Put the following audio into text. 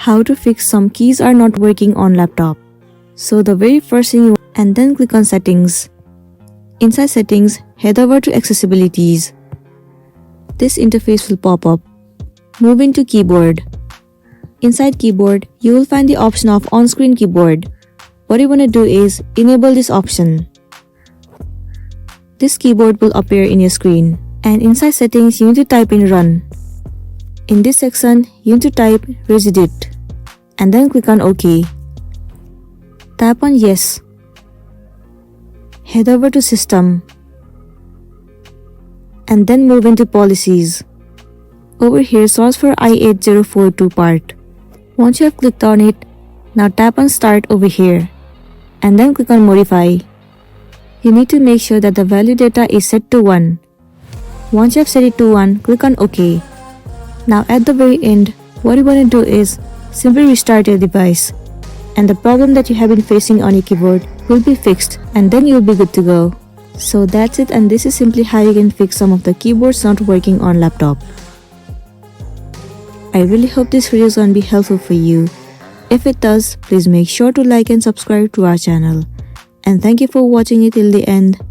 how to fix some keys are not working on laptop. So the very first thing and then click on settings. Inside settings, head over to accessibilities. This interface will pop up. Move into keyboard. Inside keyboard, you will find the option of on-screen keyboard. What you want to do is enable this option. This keyboard will appear in your screen. And inside settings, you need to type in run. In this section, you need to type reset and then click on OK. Tap on yes. Head over to system and then move into policies. Over here, search for i8042 part. Once you have clicked on it, now tap on start over here and then click on modify. You need to make sure that the value data is set to 1. Once you have set it to 1, click on OK. Now at the very end, what you want to do is simply restart your device and the problem that you have been facing on your keyboard will be fixed and then you'll be good to go. So that's it, and this is simply how you can fix some of the keyboards not working on laptop. I really hope this video is going to be helpful for you. If it does, please make sure to like and subscribe to our channel. And thank you for watching it till the end.